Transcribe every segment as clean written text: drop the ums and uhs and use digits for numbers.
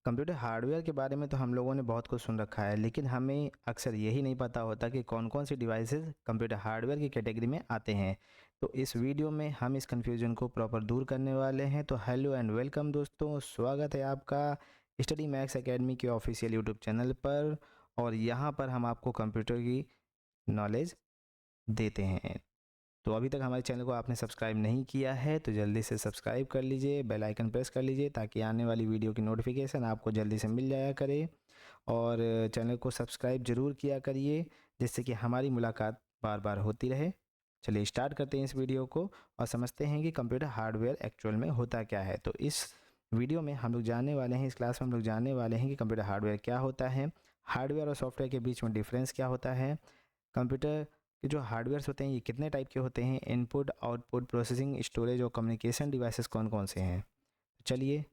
Computer hardware के बारे में तो हम लोगों ने बहुत कुछ सुन रखा है, लेकिन हमें अक्सर यही नहीं पता होता कि कौन कौन सी डिवाइसेस कंप्यूटर हार्डवेयर की कैटेगरी में आते हैं। तो इस वीडियो में हम इस कन्फ्यूजन को प्रॉपर दूर करने वाले हैं। तो हेलो एंड वेलकम दोस्तों, स्वागत है आपका स्टडी मैक्स एकेडमी के ऑफिशियल यूट्यूब चैनल पर। और यहाँ पर हम आपको कंप्यूटर की नॉलेज देते हैं। तो अभी तक हमारे चैनल को आपने सब्सक्राइब नहीं किया है तो जल्दी से सब्सक्राइब कर लीजिए, बेल आइकन प्रेस कर लीजिए ताकि आने वाली वीडियो की नोटिफिकेशन आपको जल्दी से मिल जाया करे। और चैनल को सब्सक्राइब ज़रूर किया करिए जिससे कि हमारी मुलाकात बार बार होती रहे। चलिए स्टार्ट करते हैं इस वीडियो को और समझते हैं कि कंप्यूटर हार्डवेयर एक्चुअल में होता क्या है। तो इस वीडियो में हम लोग जानने वाले हैं, इस क्लास में हम लोग जानने वाले हैं कि कंप्यूटर हार्डवेयर क्या होता है, हार्डवेयर और सॉफ्टवेयर के बीच में डिफरेंस क्या होता है, कंप्यूटर कि जो हार्डवेयर्स होते हैं ये कितने टाइप के होते हैं, इनपुट आउटपुट प्रोसेसिंग स्टोरेज और कम्युनिकेशन डिवाइसेस कौन कौन से हैं। चलिए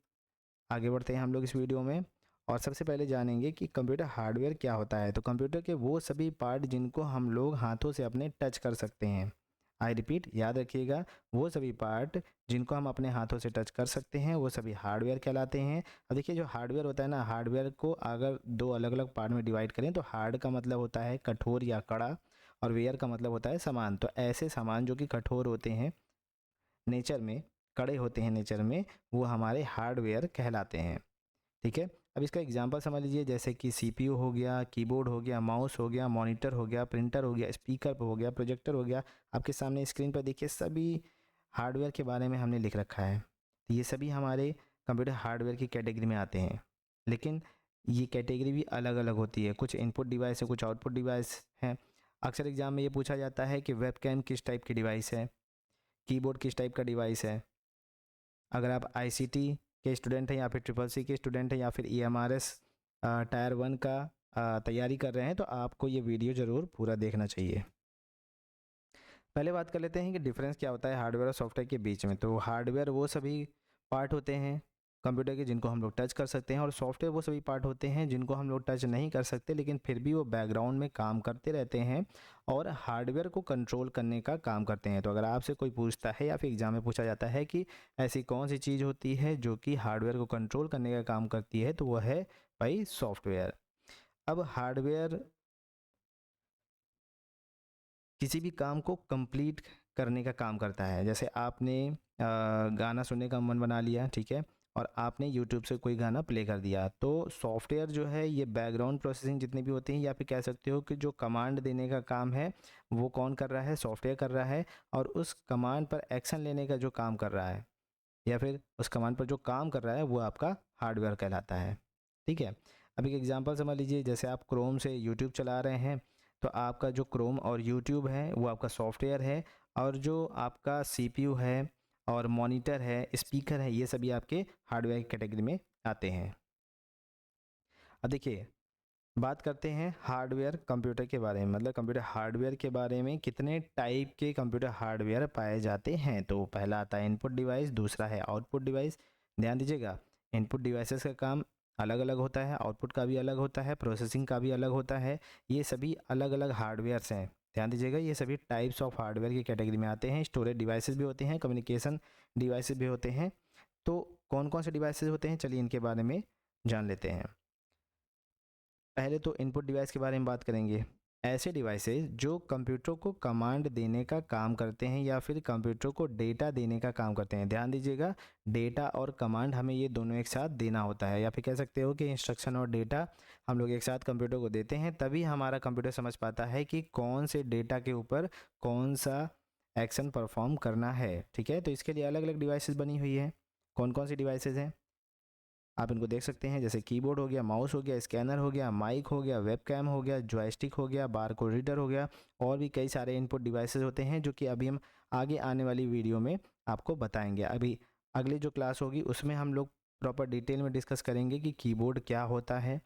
आगे बढ़ते हैं हम लोग इस वीडियो में। और सबसे पहले जानेंगे कि कंप्यूटर हार्डवेयर क्या होता है। तो कंप्यूटर के वो सभी पार्ट जिनको हम लोग हाथों से अपने टच कर सकते हैं। आई रिपीट, याद रखिएगा, वो सभी पार्ट जिनको हम अपने हाथों से टच कर सकते हैं वो सभी हार्डवेयर कहलाते हैं। अब देखिए जो हार्डवेयर होता है ना, हार्डवेयर को अगर दो अलग अलग पार्ट में डिवाइड करें तो हार्ड का मतलब होता है कठोर या कड़ा, और वेयर का मतलब होता है सामान। तो ऐसे सामान जो कि कठोर होते हैं नेचर में, कड़े होते हैं नेचर में, वो हमारे हार्डवेयर कहलाते हैं। ठीक है, अब इसका एग्जांपल समझ लीजिए, जैसे कि सीपीयू हो गया, कीबोर्ड हो गया, माउस हो गया, मॉनिटर हो गया, प्रिंटर हो गया, स्पीकर हो गया, प्रोजेक्टर हो गया। आपके सामने स्क्रीन पर देखिए सभी हार्डवेयर के बारे में हमने लिख रखा है। तो ये सभी हमारे कंप्यूटर हार्डवेयर की कैटेगरी में आते हैं। लेकिन ये कैटेगरी भी अलग अलग होती है, कुछ इनपुट डिवाइस है, कुछ आउटपुट डिवाइस हैं। अक्सर एग्जाम में ये पूछा जाता है कि वेबकैम किस टाइप की डिवाइस है, कीबोर्ड किस टाइप का डिवाइस है। अगर आप आईसीटी के स्टूडेंट हैं या फिर ट्रिपल सी के स्टूडेंट हैं या फिर ईएमआरएस टायर 1 का तैयारी कर रहे हैं तो आपको ये वीडियो ज़रूर पूरा देखना चाहिए। पहले बात कर लेते हैं कि डिफरेंस क्या होता है हार्डवेयर और सॉफ्टवेयर के बीच में। तो हार्डवेयर वो सभी पार्ट होते हैं कंप्यूटर के जिनको हम लोग टच कर सकते हैं, और सॉफ्टवेयर वो सभी पार्ट होते हैं जिनको हम लोग टच नहीं कर सकते लेकिन फिर भी वो बैकग्राउंड में काम करते रहते हैं और हार्डवेयर को कंट्रोल करने का काम करते हैं। तो अगर आपसे कोई पूछता है या फिर एग्जाम में पूछा जाता है कि ऐसी कौन सी चीज़ होती है जो कि हार्डवेयर को कंट्रोल करने का काम करती है, तो वह है भाई सॉफ्टवेयर। अब हार्डवेयर किसी भी काम को कंप्लीट करने का काम करता है। जैसे आपने गाना सुनने का मन बना लिया, ठीक है, और आपने यूट्यूब से कोई गाना प्ले कर दिया, तो सॉफ्टवेयर जो है ये बैकग्राउंड प्रोसेसिंग जितनी भी होती हैं, या फिर कह सकते हो कि जो कमांड देने का काम है वो कौन कर रहा है, सॉफ्टवेयर कर रहा है। और उस कमांड पर एक्शन लेने का जो काम कर रहा है या फिर उस कमांड पर जो काम कर रहा है वो आपका हार्डवेयर कहलाता है। ठीक है, अब एक एग्जांपल समझ लीजिए, जैसे आप क्रोम से यूट्यूब चला रहे हैं तो आपका जो क्रोम और यूट्यूब है वो आपका सॉफ्टवेयर है, और जो आपका सीपीयू है और मॉनिटर है, स्पीकर है, ये सभी आपके हार्डवेयर कैटेगरी में आते हैं। अब देखिए बात करते हैं हार्डवेयर कंप्यूटर के बारे में, मतलब कंप्यूटर हार्डवेयर के बारे में कितने टाइप के कंप्यूटर हार्डवेयर पाए जाते हैं। तो पहला आता है इनपुट डिवाइस, दूसरा है आउटपुट डिवाइस। ध्यान दीजिएगा, इनपुट डिवाइसेस का काम अलग अलग होता है, आउटपुट का भी अलग होता है, प्रोसेसिंग का भी अलग होता है। ये सभी अलग अलग हार्डवेयर्स हैं। ध्यान दीजिएगा, ये सभी टाइप्स ऑफ हार्डवेयर की कैटेगरी में आते हैं। स्टोरेज डिवाइसेस भी होते हैं, कम्युनिकेशन डिवाइसेस भी होते हैं। तो कौन कौन से डिवाइसेस होते हैं, चलिए इनके बारे में जान लेते हैं। पहले तो इनपुट डिवाइस के बारे में बात करेंगे। ऐसे डिवाइसेस जो कंप्यूटर को कमांड देने का काम करते हैं या फिर कंप्यूटर को डेटा देने का काम करते हैं। ध्यान दीजिएगा, डेटा और कमांड हमें ये दोनों एक साथ देना होता है, या फिर कह सकते हो कि इंस्ट्रक्शन और डेटा हम लोग एक साथ कंप्यूटर को देते हैं, तभी हमारा कंप्यूटर समझ पाता है कि कौन से डेटा के ऊपर कौन सा एक्शन परफॉर्म करना है। ठीक है, तो इसके लिए अलग अलग डिवाइसेस बनी हुई है। कौन कौन सी डिवाइसेस हैं आप इनको देख सकते हैं, जैसे कीबोर्ड हो गया, माउस हो गया, स्कैनर हो गया, माइक हो गया, वेबकैम हो गया, जॉयस्टिक हो गया, बारकोड रीडर हो गया, और भी कई सारे इनपुट डिवाइसेस होते हैं जो कि अभी हम आगे आने वाली वीडियो में आपको बताएंगे। अभी अगली जो क्लास होगी उसमें हम लोग प्रॉपर डिटेल में डिस्कस करेंगे कि कीबोर्ड क्या होता है,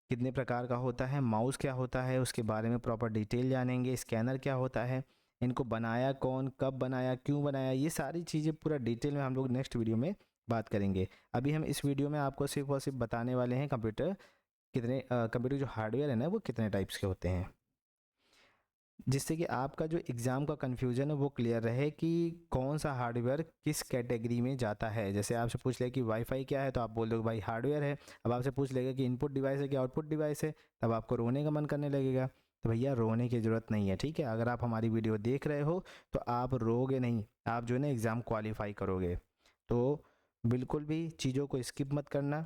कितने प्रकार का होता है, माउस क्या होता है, उसके बारे में प्रॉपर डिटेल जानेंगे, स्कैनर क्या होता है, इनको बनाया कौन, कब बनाया, क्यों बनाया, ये सारी चीज़ें पूरा डिटेल में हम लोग नेक्स्ट वीडियो में बात करेंगे। अभी हम इस वीडियो में आपको सिर्फ और सिर्फ बताने वाले हैं कंप्यूटर जो हार्डवेयर है ना वो कितने टाइप्स के होते हैं। जिससे कि आपका जो एग्ज़ाम का कन्फ्यूज़न है वो क्लियर रहे कि कौन सा हार्डवेयर किस कैटेगरी में जाता है। जैसे आपसे पूछ ले कि वाईफाई क्या है, तो आप बोल दो भाई हार्डवेयर है। अब आपसे पूछ लेगा कि इनपुट डिवाइस है कि आउटपुट डिवाइस है, तब आपको रोने का मन करने लगेगा। तो भैया रोने की ज़रूरत नहीं है, ठीक है। अगर आप हमारी वीडियो देख रहे हो तो आप रोगे नहीं, आप जो है ना एग्ज़ाम क्वालिफाई करोगे। तो बिल्कुल भी चीज़ों को स्किप मत करना।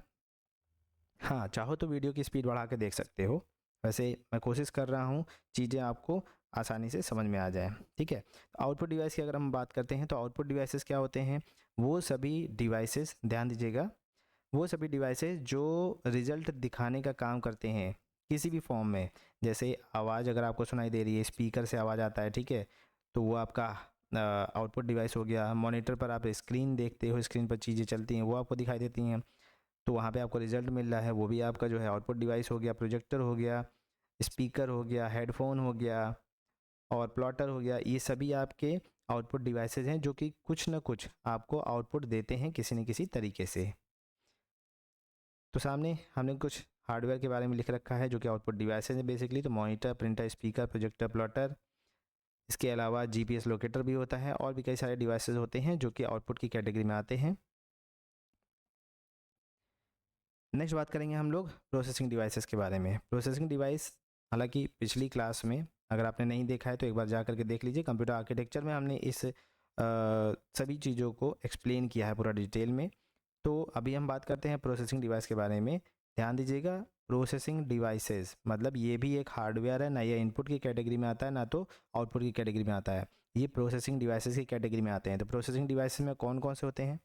हाँ, चाहो तो वीडियो की स्पीड बढ़ा के देख सकते हो। वैसे मैं कोशिश कर रहा हूँ चीज़ें आपको आसानी से समझ में आ जाए, ठीक है। आउटपुट डिवाइस की अगर हम बात करते हैं तो आउटपुट डिवाइसेस क्या होते हैं? वो सभी डिवाइसेस, ध्यान दीजिएगा, वो सभी डिवाइसेस जो रिजल्ट दिखाने का काम करते हैं किसी भी फॉर्म में। जैसे आवाज़ अगर आपको सुनाई दे रही है, स्पीकर से आवाज़ आता है, ठीक है, तो वो आपका आउटपुट डिवाइस हो गया। मॉनिटर पर आप स्क्रीन देखते हो, स्क्रीन पर चीज़ें चलती हैं वो आपको दिखाई देती हैं, तो वहाँ पे आपको रिजल्ट मिल रहा है, वो भी आपका जो है आउटपुट डिवाइस हो गया। प्रोजेक्टर हो गया, स्पीकर हो गया, हेडफोन हो गया और प्लॉटर हो गया, ये सभी आपके आउटपुट डिवाइसेज हैं जो कि कुछ ना कुछ आपको आउटपुट देते हैं किसी न किसी तरीके से। तो सामने हमने कुछ हार्डवेयर के बारे में लिख रखा है जो कि आउटपुट डिवाइसेज है बेसिकली। तो monitor, printer, speaker, projector, plotter, इसके अलावा जीपीएस लोकेटर भी होता है और भी कई सारे डिवाइसेज होते हैं जो कि आउटपुट की कैटेगरी में आते हैं। नेक्स्ट बात करेंगे हम लोग प्रोसेसिंग डिवाइसेस के बारे में। प्रोसेसिंग डिवाइस, हालांकि पिछली क्लास में अगर आपने नहीं देखा है तो एक बार जा करके देख लीजिए। कंप्यूटर आर्किटेक्चर में हमने इस सभी चीज़ों को एक्सप्लेन किया है पूरा डिटेल में। तो अभी हम बात करते हैं प्रोसेसिंग डिवाइस के बारे में। ध्यान दीजिएगा, प्रोसेसिंग डिवाइसेस मतलब ये भी एक हार्डवेयर है, ना ये इनपुट की कैटेगरी में आता है ना तो आउटपुट की कैटेगरी में आता है। ये प्रोसेसिंग डिवाइसेस की कैटेगरी में आते हैं। तो प्रोसेसिंग डिवाइसेस में कौन कौन से होते हैं?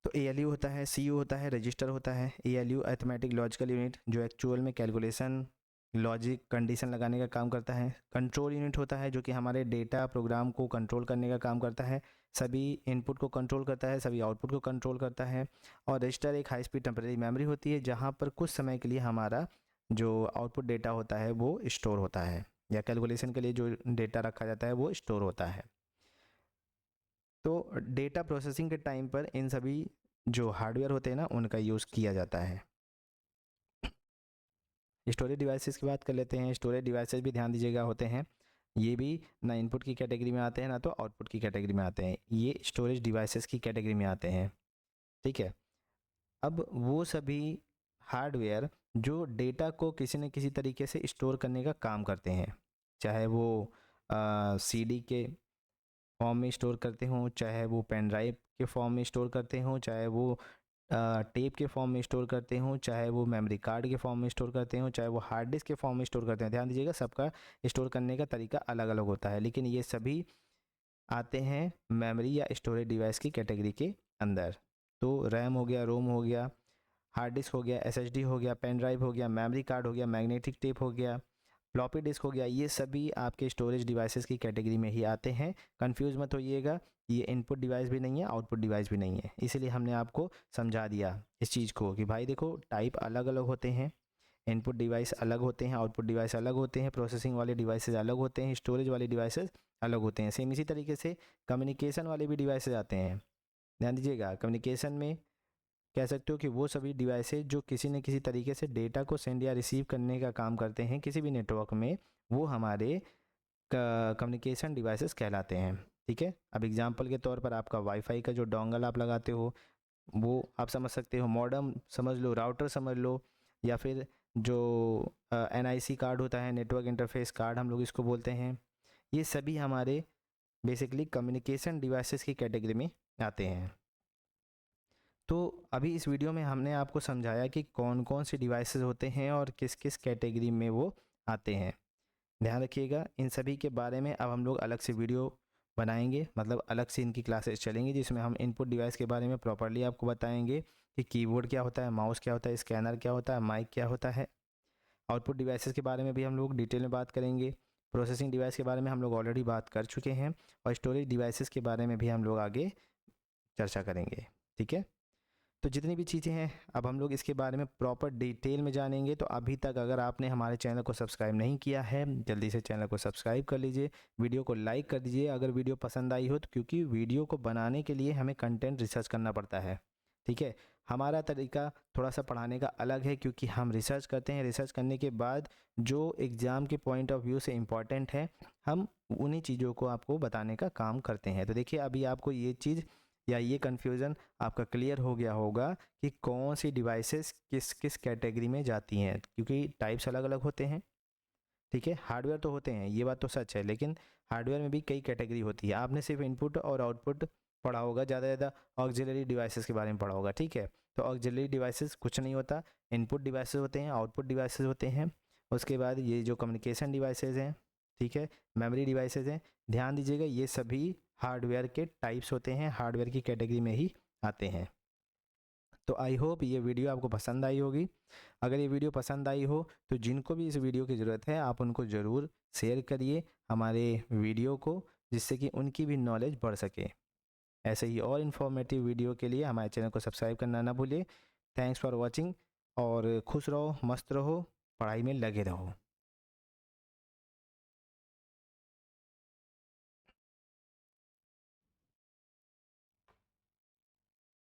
तो ALU होता है, CU होता है, रजिस्टर होता है। ALU अरिथमेटिक लॉजिकल यूनिट जो एक्चुअल में कैलकुलेशन, लॉजिक, कंडीशन लगाने का काम करता है। कंट्रोल यूनिट होता है जो कि हमारे डेटा प्रोग्राम को कंट्रोल करने का काम करता है, सभी इनपुट को कंट्रोल करता है, सभी आउटपुट को कंट्रोल करता है। और रजिस्टर एक हाई स्पीड टेम्परेरी मेमोरी होती है जहाँ पर कुछ समय के लिए हमारा जो आउटपुट डेटा होता है वो स्टोर होता है, या कैलकुलेशन के लिए जो डेटा रखा जाता है वो स्टोर होता है। तो डेटा प्रोसेसिंग के टाइम पर इन सभी जो हार्डवेयर होते हैं ना उनका यूज़ किया जाता है। स्टोरेज डिवाइसेस की बात कर लेते हैं। स्टोरेज डिवाइसेस भी ध्यान दीजिएगा होते हैं, ये भी ना इनपुट की कैटेगरी में आते हैं ना तो आउटपुट की कैटेगरी में आते हैं, ये स्टोरेज डिवाइसेस की कैटेगरी में आते हैं, ठीक है। अब वो सभी हार्डवेयर जो डेटा को किसी न किसी तरीके से स्टोर करने का काम करते हैं, चाहे वो CD के फॉर्म में स्टोर करते हों, चाहे वो पेन ड्राइव के फॉर्म में स्टोर करते हों, चाहे वो टेप के फॉर्म में स्टोर करते हों, चाहे वो मेमोरी कार्ड के फॉर्म में स्टोर करते हों, चाहे वो हार्ड डिस्क के फॉर्म में स्टोर करते हैं। ध्यान दीजिएगा, सबका स्टोर करने का तरीका अलग अलग होता है, लेकिन ये सभी आते हैं मेमोरी या स्टोरेज डिवाइस की कैटेगरी के अंदर। तो रैम हो गया, रोम हो गया, हार्ड डिस्क हो गया, SSD हो गया, पेन ड्राइव हो गया, मेमोरी कार्ड हो गया, मैग्नेटिक टेप हो गया, फ्लॉपी डिस्क हो गया, ये सभी आपके स्टोरेज डिवाइसेस की कैटेगरी में ही आते हैं। कंफ्यूज मत होइएगा, ये इनपुट डिवाइस भी नहीं है, आउटपुट डिवाइस भी नहीं है। इसीलिए हमने आपको समझा दिया इस चीज़ को कि भाई देखो टाइप अलग अलग होते हैं, इनपुट डिवाइस अलग होते हैं, आउटपुट डिवाइस अलग होते हैं, प्रोसेसिंग वाले डिवाइसेज अलग होते हैं, स्टोरेज वाले डिवाइसेज अलग होते हैं। सेम इसी तरीके से कम्युनिकेशन वाले भी डिवाइसेज आते हैं। ध्यान दीजिएगा, कम्युनिकेशन में कह सकते हो कि वो सभी डिवाइसेज जो किसी न किसी तरीके से डेटा को सेंड या रिसीव करने का काम करते हैं किसी भी नेटवर्क में, वो हमारे कम्युनिकेशन डिवाइसेस कहलाते हैं, ठीक है। अब एग्जांपल के तौर पर आपका वाईफाई का जो डोंगल आप लगाते हो वो आप समझ सकते हो, मॉडेम समझ लो, राउटर समझ लो, या फिर जो NIC कार्ड होता है, नेटवर्क इंटरफेस कार्ड हम लोग इसको बोलते हैं, ये सभी हमारे बेसिकली कम्युनिकेशन डिवाइसेस की कैटेगरी में आते हैं। तो अभी इस वीडियो में हमने आपको समझाया कि कौन कौन से डिवाइसेस होते हैं और किस किस कैटेगरी में वो आते हैं। ध्यान रखिएगा, इन सभी के बारे में अब हम लोग अलग से वीडियो बनाएंगे, मतलब अलग से इनकी क्लासेस चलेंगी जिसमें हम इनपुट डिवाइस के बारे में प्रॉपर्ली आपको बताएंगे कि कीबोर्ड क्या होता है, माउस क्या होता है, स्कैनर क्या होता है, माइक क्या होता है। आउटपुट डिवाइसेस के बारे में भी हम लोग डिटेल में बात करेंगे। प्रोसेसिंग डिवाइस के बारे में हम लोग ऑलरेडी बात कर चुके हैं, और स्टोरेज डिवाइसेस के बारे में भी हम लोग आगे चर्चा करेंगे, ठीक है। तो जितनी भी चीज़ें हैं अब हम लोग इसके बारे में प्रॉपर डिटेल में जानेंगे। तो अभी तक अगर आपने हमारे चैनल को सब्सक्राइब नहीं किया है, जल्दी से चैनल को सब्सक्राइब कर लीजिए, वीडियो को लाइक कर दीजिए अगर वीडियो पसंद आई हो तो, क्योंकि वीडियो को बनाने के लिए हमें कंटेंट रिसर्च करना पड़ता है, ठीक है। हमारा तरीका थोड़ा सा पढ़ाने का अलग है, क्योंकि हम रिसर्च करते हैं। रिसर्च करने के बाद जो एग्ज़ाम के पॉइंट ऑफ व्यू से इम्पॉर्टेंट है, हम उन्हीं चीज़ों को आपको बताने का काम करते हैं। तो देखिए, अभी आपको ये चीज़ या ये कन्फ्यूज़न आपका क्लियर हो गया होगा कि कौन सी डिवाइसेस किस किस कैटेगरी में जाती हैं, क्योंकि टाइप्स अलग अलग होते हैं। ठीक है, हार्डवेयर तो होते हैं, ये बात तो सच है, लेकिन हार्डवेयर में भी कई कैटेगरी होती है। आपने सिर्फ इनपुट और आउटपुट पढ़ा होगा, ज़्यादा से ज़्यादा ऑक्सिलरी डिवाइसेस के बारे में पढ़ा होगा। ठीक है, तो ऑक्सिलरी डिवाइसेस कुछ नहीं होता, इनपुट डिवाइसेस होते हैं, आउटपुट डिवाइसेस होते हैं। उसके बाद ये जो कम्युनिकेशन डिवाइसेस हैं, ठीक है, मेमोरी डिवाइसेस हैं, ध्यान दीजिएगा, ये सभी हार्डवेयर के टाइप्स होते हैं, हार्डवेयर की कैटेगरी में ही आते हैं। तो आई होप ये वीडियो आपको पसंद आई होगी। अगर ये वीडियो पसंद आई हो तो जिनको भी इस वीडियो की ज़रूरत है, आप उनको ज़रूर शेयर करिए हमारे वीडियो को, जिससे कि उनकी भी नॉलेज बढ़ सके। ऐसे ही और इन्फॉर्मेटिव वीडियो के लिए हमारे चैनल को सब्सक्राइब करना ना भूलिए। थैंक्स फॉर वॉचिंग, और खुश रहो, मस्त रहो, पढ़ाई में लगे रहो।